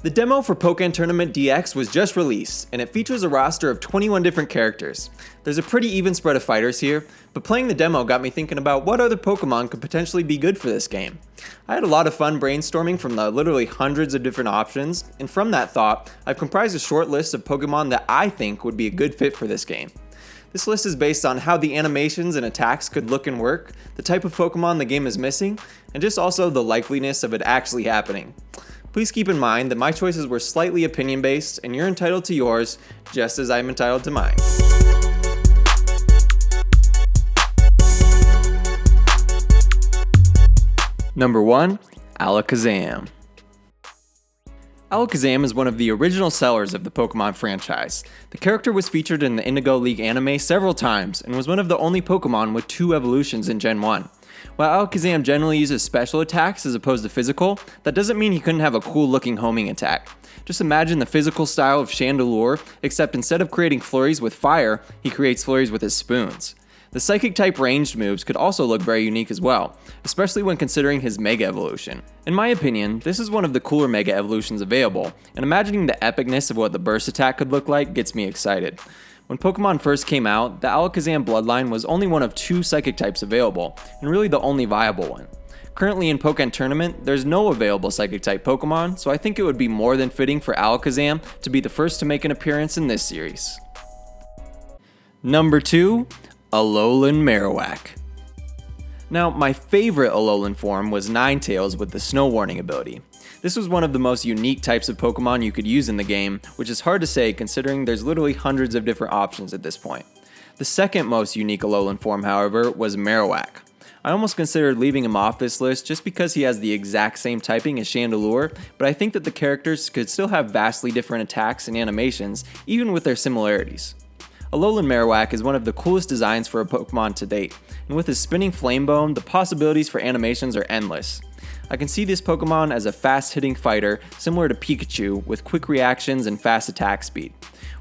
The demo for Pokken Tournament DX was just released, and it features a roster of 21 different characters. There's a pretty even spread of fighters here, but playing the demo got me thinking about what other Pokemon could potentially be good for this game. I had a lot of fun brainstorming from the literally hundreds of different options, and from that thought, I've comprised a short list of Pokemon that I think would be a good fit for this game. This list is based on how the animations and attacks could look and work, the type of Pokemon the game is missing, and just also the likeliness of it actually happening. Please keep in mind that my choices were slightly opinion-based, and you're entitled to yours, just as I'm entitled to mine. Number 1. Alakazam. Alakazam is one of the original sellers of the Pokemon franchise. The character was featured in the Indigo League anime several times, and was one of the only Pokemon with 2 evolutions in Gen 1. While Alakazam generally uses special attacks as opposed to physical, that doesn't mean he couldn't have a cool looking homing attack. Just imagine the physical style of Chandelure, except instead of creating flurries with fire, he creates flurries with his spoons. The Psychic type ranged moves could also look very unique as well, especially when considering his Mega Evolution. In my opinion, this is one of the cooler Mega Evolutions available, and imagining the epicness of what the burst attack could look like gets me excited. When Pokemon first came out, the Alakazam bloodline was only one of 2 Psychic types available, and really the only viable one. Currently in Pokken Tournament, there's no available Psychic type Pokemon, so I think it would be more than fitting for Alakazam to be the first to make an appearance in this series. Number 2. Lowland Marowak. Now, my favorite Alolan form was Ninetales with the Snow Warning ability. This was one of the most unique types of Pokemon you could use in the game, which is hard to say considering there's literally hundreds of different options at this point. The second most unique Alolan form, however, was Marowak. I almost considered leaving him off this list just because he has the exact same typing as Chandelure, but I think that the characters could still have vastly different attacks and animations, even with their similarities. Lowland Marowak is one of the coolest designs for a Pokemon to date, and with his spinning flame bone, the possibilities for animations are endless. I can see this Pokemon as a fast-hitting fighter similar to Pikachu with quick reactions and fast attack speed.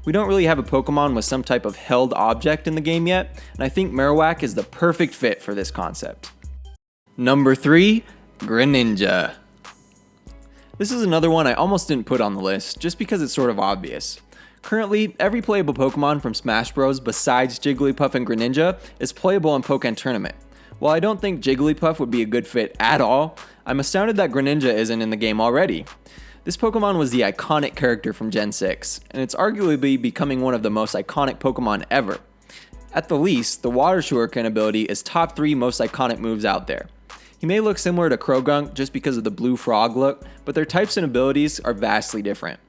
We don't really have a Pokemon with some type of held object in the game yet, and I think Marowak is the perfect fit for this concept. Number 3. Greninja. This is another one I almost didn't put on the list just because it's sort of obvious. Currently, every playable Pokemon from Smash Bros. Besides Jigglypuff and Greninja is playable in Pokken Tournament. While I don't think Jigglypuff would be a good fit at all, I'm astounded that Greninja isn't in the game already. This Pokemon was the iconic character from Gen 6, and it's arguably becoming one of the most iconic Pokemon ever. At the least, the Water Shuriken ability is top 3 most iconic moves out there. He may look similar to Krogunk just because of the blue frog look, but their types and abilities are vastly different.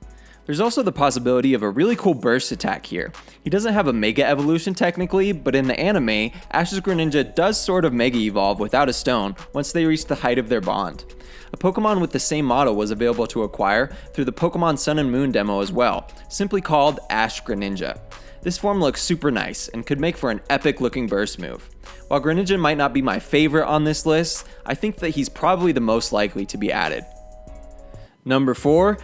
There's also the possibility of a really cool burst attack here. He doesn't have a Mega Evolution technically, but in the anime, Ash's Greninja does sort of Mega Evolve without a stone once they reach the height of their bond. A Pokemon with the same model was available to acquire through the Pokemon Sun and Moon demo as well, simply called Ash Greninja. This form looks super nice and could make for an epic looking burst move. While Greninja might not be my favorite on this list, I think that he's probably the most likely to be added. Number 4.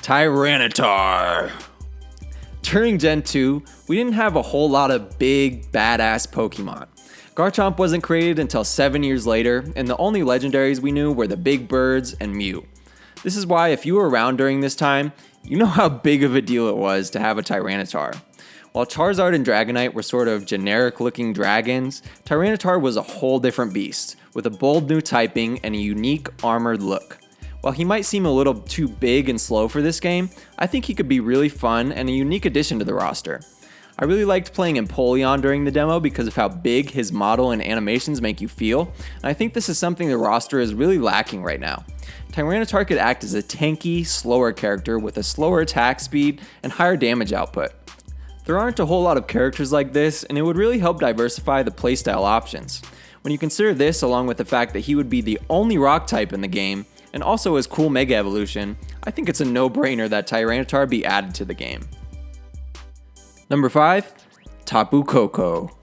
Tyranitar. During Gen 2, we didn't have a whole lot of big, badass Pokemon. Garchomp wasn't created until 7 years later, and the only legendaries we knew were the Big Birds and Mew. This is why if you were around during this time, you know how big of a deal it was to have a Tyranitar. While Charizard and Dragonite were sort of generic looking dragons, Tyranitar was a whole different beast, with a bold new typing and a unique armored look. While he might seem a little too big and slow for this game, I think he could be really fun and a unique addition to the roster. I really liked playing Empoleon during the demo because of how big his model and animations make you feel, and I think this is something the roster is really lacking right now. Tyranitar could act as a tanky, slower character with a slower attack speed and higher damage output. There aren't a whole lot of characters like this, and it would really help diversify the playstyle options. When you consider this along with the fact that he would be the only rock type in the game, and also his cool Mega Evolution, I think it's a no-brainer that Tyranitar be added to the game. Number 5. Taboo Cocoa.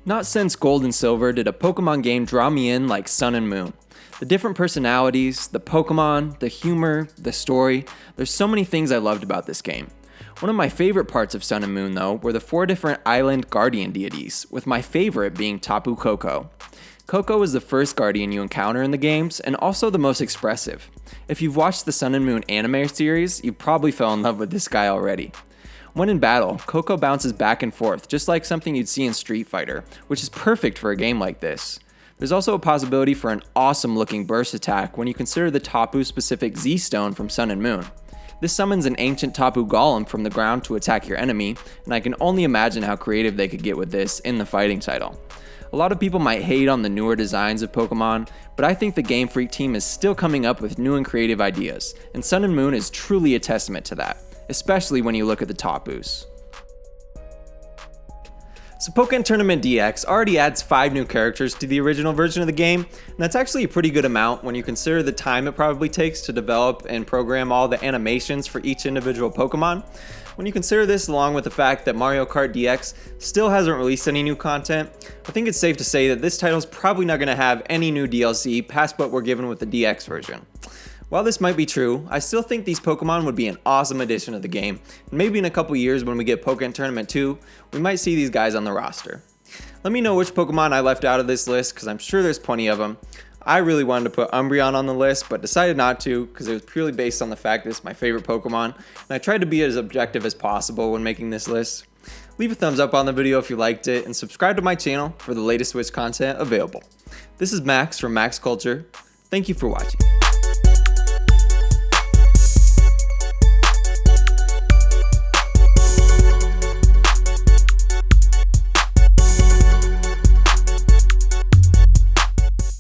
Not since Gold and Silver did a Pokemon game draw me in like Sun and Moon. The different personalities, the Pokemon, the humor, the story, there's so many things I loved about this game. One of my favorite parts of Sun and Moon though were the 4 different island guardian deities, with my favorite being Taboo Cocoa. Cocoa is the first Guardian you encounter in the games, and also the most expressive. If you've watched the Sun and Moon anime series, you probably fell in love with this guy already. When in battle, Cocoa bounces back and forth just like something you'd see in Street Fighter, which is perfect for a game like this. There's also a possibility for an awesome looking burst attack when you consider the Taboo specific Z Stone from Sun and Moon. This summons an ancient Taboo golem from the ground to attack your enemy, and I can only imagine how creative they could get with this in the fighting title. A lot of people might hate on the newer designs of Pokemon, but I think the Game Freak team is still coming up with new and creative ideas, and Sun and Moon is truly a testament to that, especially when you look at the Taboos. So Pokken Tournament DX already adds 5 new characters to the original version of the game, and that's actually a pretty good amount when you consider the time it probably takes to develop and program all the animations for each individual Pokemon. When you consider this along with the fact that Mario Kart DX still hasn't released any new content, I think it's safe to say that this title is probably not going to have any new DLC past what we're given with the DX version. While this might be true, I still think these Pokemon would be an awesome addition to the game, and maybe in a couple years when we get Pokken Tournament 2, we might see these guys on the roster. Let me know which Pokemon I left out of this list, because I'm sure there's plenty of them. I really wanted to put Umbreon on the list, but decided not to, because it was purely based on the fact that it's my favorite Pokemon, and I tried to be as objective as possible when making this list. Leave a thumbs up on the video if you liked it, and subscribe to my channel for the latest Switch content available. This is Max from Max Culture. Thank you for watching.